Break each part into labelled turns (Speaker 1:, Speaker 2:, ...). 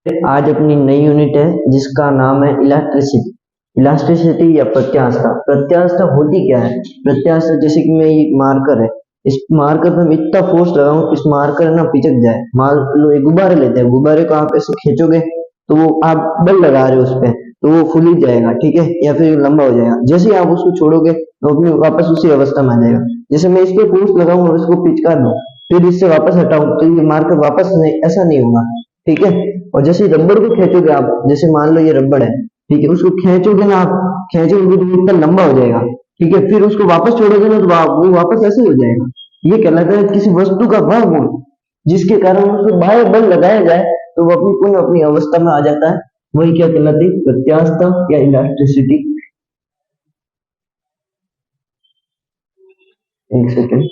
Speaker 1: आज अपनी नई यूनिट है जिसका नाम है इलास्टिसिटी। इलास्टिसिटी या प्रत्यास्थता। प्रत्यास्थता होती क्या है? प्रत्यास्थता जैसे कि मैं ये मार्कर है, इस मार्कर पे मैं इतना फोर्स लगाऊं इस मार्कर ना पिचक जाए। मान लो एक गुब्बारे लेते हैं, गुब्बारे को आप ऐसे खींचोगे तो वो आप बल लगा रहे हो उस पे तो वो फूल ही जाएगा, ठीक है, या फिर लंबा हो जाएगा। जैसे ही आप उसको छोड़ोगे तो अपनी वापस उसी अवस्था में आ जाएगा। जैसे मैं इस पे फोर्स लगाऊं और इसको पिचका दूं फिर इससे वापस हटाऊं तो ये मार्कर वापस नहीं, ऐसा नहीं होगा, ठीक है। और जैसे रबड़ को खींचोगे आप, जैसे मान लो ये रबड़ है, ठीक है, उसको खींचोगे ना आप, खींचोगे तो वो इतना लंबा हो जाएगा, ठीक है, फिर उसको वापस छोड़ोगे ना तो वो वापस ऐसे ही हो जाएगा। ये कहलाता है किसी वस्तु का वह गुण जिसके कारण उसको बाह्य बल लगाया जाए तो वो अपनी पुनः अपनी अवस्था में आ जाता है। वही क्या कहलाती है? प्रत्यास्थता या इलास्टिसिटी। एक सेकेंड।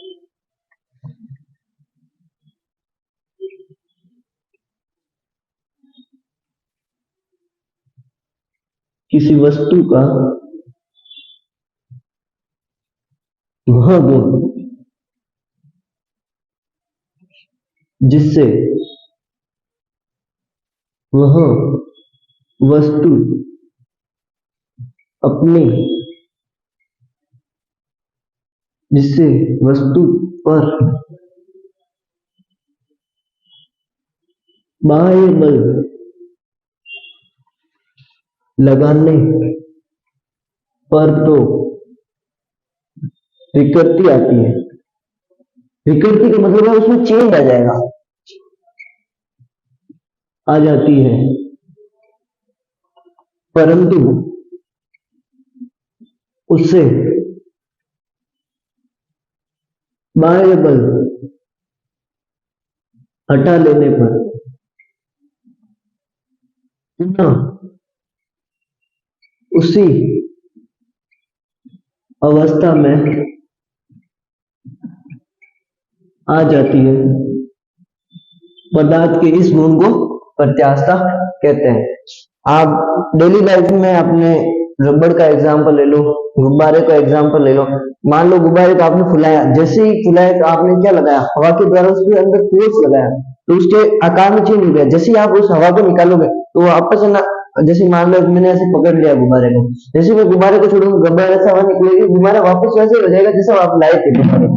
Speaker 1: किसी वस्तु का वह गुण जिससे वह वस्तु अपने जिससे वस्तु पर बाह्य बल लगाने पर तो विकृति आती है। विकृति का मतलब है उसमें चेंज आ जाएगा, आ जाती है, परंतु उससे बाह्य बल हटा लेने पर पुनः उसी अवस्था में आ जाती है। पदार्थ के इस गुण को प्रत्यास्थता कहते हैं। आप डेली लाइफ में अपने रबड़ का एग्जांपल ले लो, गुब्बारे का एग्जांपल ले लो। मान लो गुब्बारे को आपने फुलाया, जैसे ही फुलाया तो आपने क्या लगाया? हवा के द्वारा उसके अंदर फोर्स लगाया तो उसके आकार में चेंज हो गया। जैसे ही आप उस हवा को निकालोगे तो वो आपस में जैसे मान लो मैंने ऐसे पकड़ लिया गुब्बारे को, जैसे मैं गुब्बारे को छोड़ूंगा गुब्बारे से हवा निकलेगी, गुब्बारा वापस वैसे हो जाएगा जैसा आप लाए थे गुब्बारे को,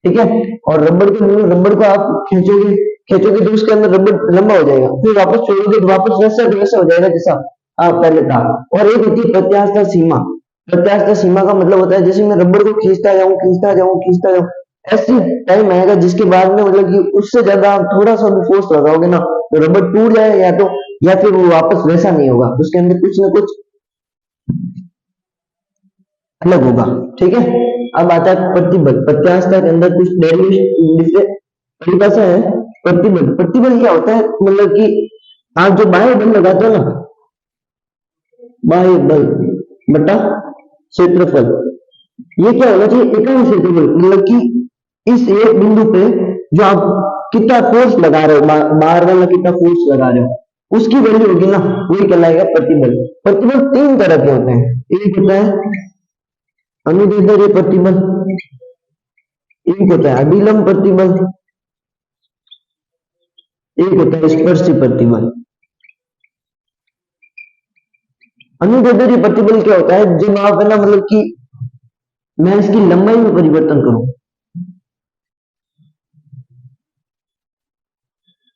Speaker 1: ठीक है। और रबड़ को आप खींचोगे खींचोगे तो उसके अंदर रबड़ लंबा हो जाएगा, फिर वापस छोड़ोगे तो वापस वैसा हो जाएगा जैसा आप पहले था। और एक होती है प्रत्यास्थता सीमा। प्रत्यास्थता सीमा का मतलब होता है जैसे मैं रबड़ को खींचता जाऊं ऐसी टाइम आएगा जिसके बाद में मतलब कि उससे ज्यादा आप थोड़ा सा भी फोर्स लगाओगे ना तो रबड़ टूट जाए या फिर वो वापस वैसा नहीं होगा, उसके अंदर कुछ ना कुछ अलग होगा, ठीक है। अब आता है प्रतिबल। प्रत्यास्थता के अंदर कुछ परिभाषा है। प्रतिबल, प्रतिबल क्या होता है? मतलब कि आप जो बाह्य बल लगाते हो ना, बाह्य बल बटा क्षेत्रफल, ये क्या होना चाहिए? एकांक क्षेत्रफल। मतलब कि इस एक बिंदु पे जो आप कितना फोर्स लगा रहे हो, बाहर वाला कितना फोर्स लगा रहे हो उसकी वैल्यू होगी ना, वही कहलाएगा प्रतिबल। प्रतिबल तीन तरह के होते हैं। एक होता है अनुदैर्ध्य प्रतिबल, एक होता है अभिलंब प्रतिबल, एक होता है स्पर्शी प्रतिबल। अनुदैर्ध्य प्रतिबल क्या होता है? जब आप है ना मतलब कि मैं इसकी लंबाई में परिवर्तन करूं।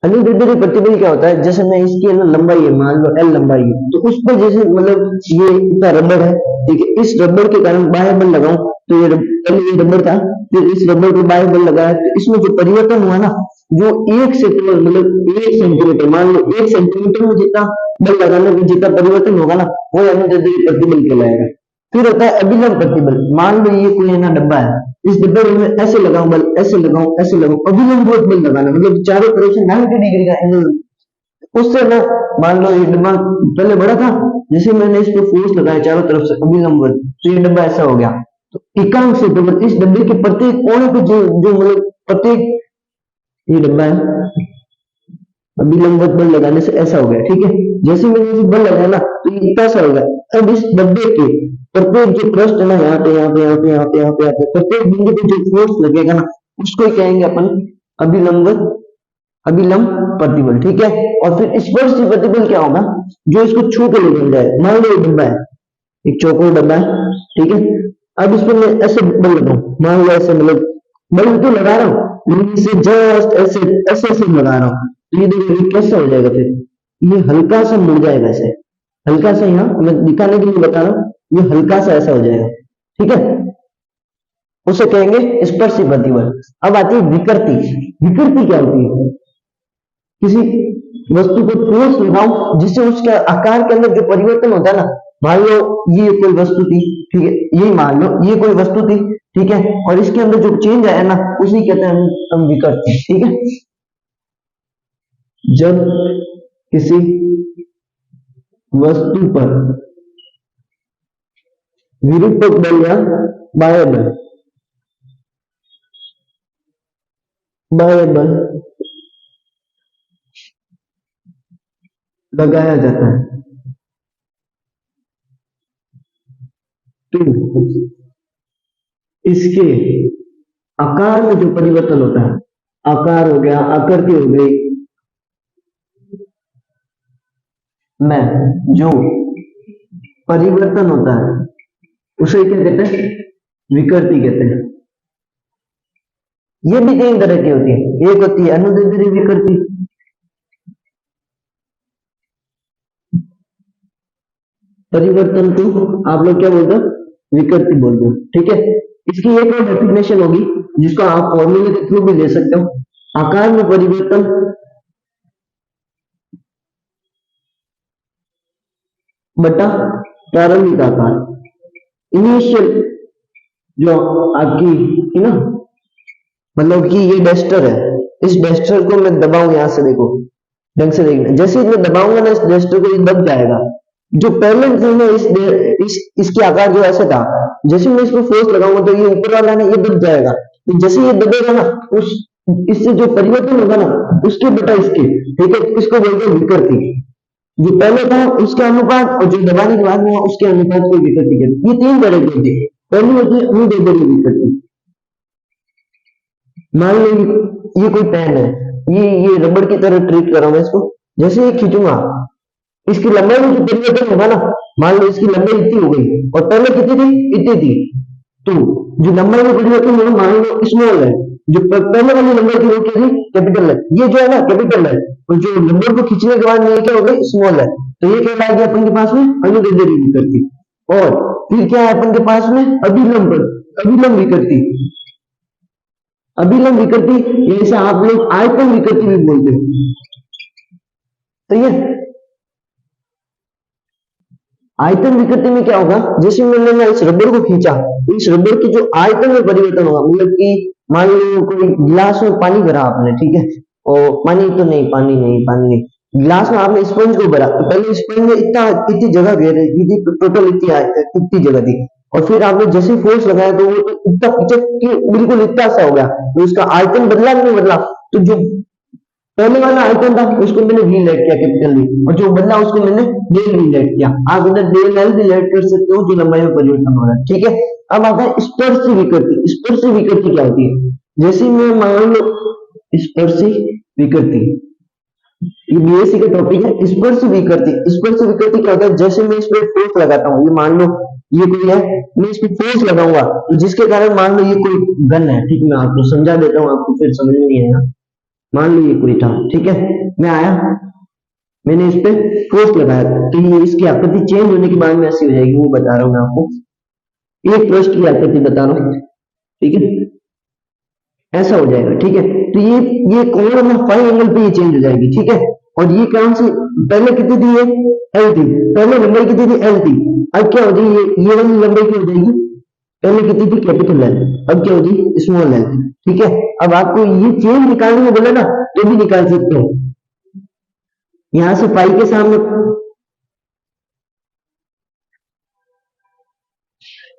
Speaker 1: अनुदैर्ध्य प्रतिबल क्या होता है? जैसे मैं इसकी ना लंबाई है, मान लो L लंबाई है, तो उस पर जैसे मतलब ये इतना रबड़ है, ठीक है, इस रबड़ के कारण बाह्य बल लगाऊं तो ये रबड़ था, फिर इस रबड़ पे बाह्य बल लगाया तो इसमें जो परिवर्तन हुआ ना, जो एक सेंटीमीटर मतलब 1 सेंटीमीटर, मान लो 1 सेंटीमीटर में जितना बल लगाने में जितना परिवर्तन होगा ना वो अनुदैर्ध्य प्रतिबल कहलाएगा। फिर होता है अभिलंब प्रतिबल। मान लो ये कोई है ना डब्बा है, इस डब्बे में ऐसे लगाऊं बल, ऐसे लगाऊं, अभिलंब बल लगाना मतलब चारों तरफ से 90 डिग्री का एंगल, उससे ना मान लो ये डब्बा पहले बड़ा था, जैसे मैंने इस पे फोर्स लगाया चारों तरफ से अभिलंब बल तो ये डब्बा ऐसा हो गया। तो एकांक क्षेत्रफल इस डब्बे के प्रत्येक कोने पे जो मतलब प्रत्येक, ये डब्बा है, अभिलंब बल लगाने से ऐसा हो गया, ठीक है। जैसे मैंने इसे बल लगाया ना तो ये ऐसा हो गया। अब इस डब्बे के प्रत्येक जो क्रस्ट है ना, यहाँ पे प्रत्येक बिंदु पे जो फोर्स लगेगा ना उसको कहेंगे अपन अभिलंब अभिलंब प्रतिबल, ठीक है। और फिर स्पर्शी प्रतिबल क्या होगा, जो इसको छू के ले बन जाए। मान लो एक डब्बा है, एक चौकोर डब्बा है, ठीक है। अब इसमें मैं ऐसे बल लगाऊं, मान लो ऐसे, मतलब बल तो लगा रहा हूँ लेकिन इसे जस्ट ऐसे ऐसे ऐसे लगा रहा हूँ, तो ये देखो ये कैसा हो जाएगा, फिर ये हल्का सा मुड़ जाएगा ऐसे, हल्का सा, यहाँ मैं दिखाने के लिए बता रहा हूँ, ये हल्का सा ऐसा हो जाएगा, ठीक है। उसे कहेंगे स्पर्शी प्रतिबल। अब आती है विकृति। विकृति क्या होती है, किसी वस्तु को फोर्स लगाओ जिससे उसके आकार के अंदर जो परिवर्तन होता है ना, मान लो ये कोई वस्तु थी, ठीक है, यही मान लो ये कोई वस्तु थी, ठीक है, और इसके अंदर जो चेंज आया ना, उसी कहते हैं हम विकृति, ठीक है। जब किसी वस्तु पर विरूपक बल या बाह्य बल, बाह्य बल लगाया जाता है, तो इसके आकार में जो परिवर्तन होता है, आकार हो गया, आकृति हो गई, में जो परिवर्तन होता है उसे क्या कहते हैं, विकृति कहते हैं। ये भी तीन तरह की होती है, एक होती है अनुदैर्ध्य विकृति, परिवर्तन को आप लोग क्या बोलते हो, विकृति बोलते हो, ठीक है। इसकी एक और डेफिनेशन होगी जिसको आप फॉर्मूले के थ्रू भी ले सकते हो, आकार में परिवर्तन बटा प्रारंभिक आकार, इनिशियल जो आपकी ना, मतलब कि ये डस्टर है, इस डस्टर को मैं दबाऊं, यहां से देखो ढंग से देखना, जैसे ही मैं दबाऊंगा ना इस डस्टर को, ये दब जाएगा। जो पहले में इसके आकार जो ऐसे था, जैसे मैं इसको फोर्स लगाऊंगा तो ये ऊपर वाला ना ये दब जाएगा, तो जैसे ये दबेगा ना, उस इससे जो परिवर्तन होगा ना उसके बटा इसके, ठीक है, इसको बोलते हैं विकृति। जो पहले था उसके अनुपात और जो दबाने के बाद हुआ उसके अनुपात को विकृति कहते हैं। ये तीन तरह की होती है। पहली होती है अनुदैर्ध्य विकृति। मान लो ये कोई पेन है, ये रबड़ की तरह ट्रीट कर रहा हूं मैं इसको, जैसे ये खींचूंगा इसकी लंबाई में जो परिवर्तन होगा ना, मान लो इसकी लंबाई इतनी हो गई और पहले कितनी थी, इतनी थी, तो जो लंबाई में परिवर्तन होगा मान लो स्मॉल है, जो पहले वाली लंबाई थी वो क्या थी, कैपिटल है, ये जो है ना कैपिटल है, और जो नंबर को खींचने के बाद ये क्या हो गई, स्मॉल है, तो ये क्या आ गया अपन के पास में, अनुदैर्ध्य विकृति। और फिर क्या है अपन के पास में, अभिलंब विकृति। अभिलंब विकृति जैसे आप लोग आयतन विकृति भी बोलते हैं, तो ये आयतन विकृति में क्या होगा, जैसे मैंने इस रबड़ को खींचा, इस रबड़ की जो आयतन में परिवर्तन होगा, मतलब कि मान लो कोई गिलास में पानी भरा आपने, ठीक है, और पानी नहीं, गिलास में आपने स्पंज को भरा, तो पहले स्पंज में इतनी जगह घेरे थी, टोटल इतनी जगह थी, और फिर आपने जैसे फोर्स लगाया तो वो इतना पिचक के बिल्कुल इतना सा हो गया, तो उसका आयतन बदला नहीं बदला, तो जो पहले वाला आयतन था उसको मैंने वी लेट किया कैपिटल वी, और जो बदला उसको मैंने डेल वी लेट किया। आप इधर डेल एल भी लेट कर सकते हो, जो लंबाई में परिवर्तन हो रहा है, ठीक है। अब आता है स्पर्शी विकृति। स्पर्शी विकृति क्या होती है, जैसे मैं मान लो स्पर्शी विकृति, ये बीएससी का टॉपिक है, स्पर्श विकृति। स्पर्श विकृति क्या होता है, जैसे मैं इस पर फोर्स लगाता हूँ, ये मान लो ये कोई है, मैं इस पर फोर्स लगाऊंगा तो जिसके कारण मान लो ये कोई गन है, ठीक है, मैं आपको समझा देता हूँ, आपको फिर समझ में नहीं आएगा। मान लो ये कोई था, ठीक है, मैं आया, मैंने इस पे फोर्स लगाया, तो ये इसकी आकृति चेंज होने के बाद में ऐसी हो जाएगी, वो बता रहा हूँ मैं आपको, एक पृष्ठ की आकृति बता रहा हूँ, ठीक है, ऐसा हो जाएगा, ठीक है। तो ये कोण है ना, फाइव एंगल पे ये चेंज हो जाएगी, ठीक है। और ये कौन सी, पहले कितनी थी, ये एल थी, पहले लंबाई कितनी थी, एल थी, अब क्या हो जाएगी, ये वाली लंबाई क्या हो जाएगी, पहले कितनी थी, कैपिटल एल, अब क्या हो जाएगी, स्मॉल एल, ठीक है। अब आपको ये चेंज निकालने को बोले ना तो भी निकाल सकते हो, यहां से पाई के सामने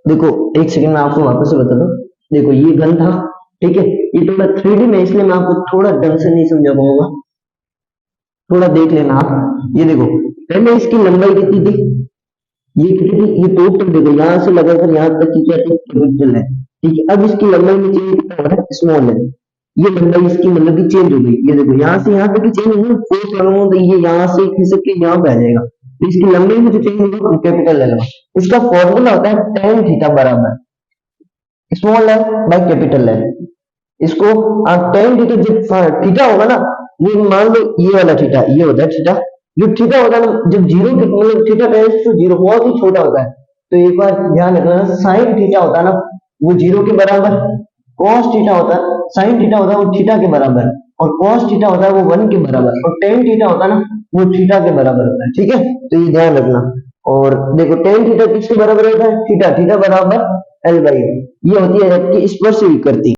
Speaker 1: देखो, एक सेकंड में आपको वापस से बता दो, देखो ये गन था, ठीक है, ये थोड़ा 3D में इसलिए मैं आपको थोड़ा ढंग से नहीं समझा पाऊंगा, थोड़ा देख लेना आप। ये देखो पहले इसकी लंबाई कितनी थी, ये कितनी थी, ये टोटल देखो यहां से लगाकर यहां तक की क्या थी, कैपिटल है, ठीक है। अब इसकी लंबाई में चेंज कितना हो रहा है, स्मॉल है, ये लंबाई इसकी मतलब कि चेंज हो गई। ये देखो यहाँ से यहाँ तक की चेंज है ना, फोर्स लगाऊंगा तो ये यहाँ से खिसक के यहाँ पे आ जाएगा, तो इसकी लंबाई में जो चेंज होगा कैपिटल एल होगा। इसका फॉर्मूला होता है tan थीटा बराबर small L by capital L. इसको tan थीटा जब थीटा होगा ना, ये मान लो ये वाला थीटा, ये होता है थीटा, जो थीटा होता है ना जब जीरो के मतलब थीटा टेंड्स टू जीरो बहुत ही छोटा होता है, तो एक बार ध्यान रखना साइन थीटा होता है ना वो जीरो के बराबर, cos थीटा होता है sin थीटा होता है वो थीटा के बराबर, और cos थीटा होता है वो 1 के बराबर, और tan थीटा होता है ना वो थीटा के बराबर होता है। ठीक है, तो ये ध्यान रखना। और देखो tan थीटा किसके बराबर होता है, थीटा, थीटा बराबर एल बाई, ये होती है आपकी स्पर्श विकृति।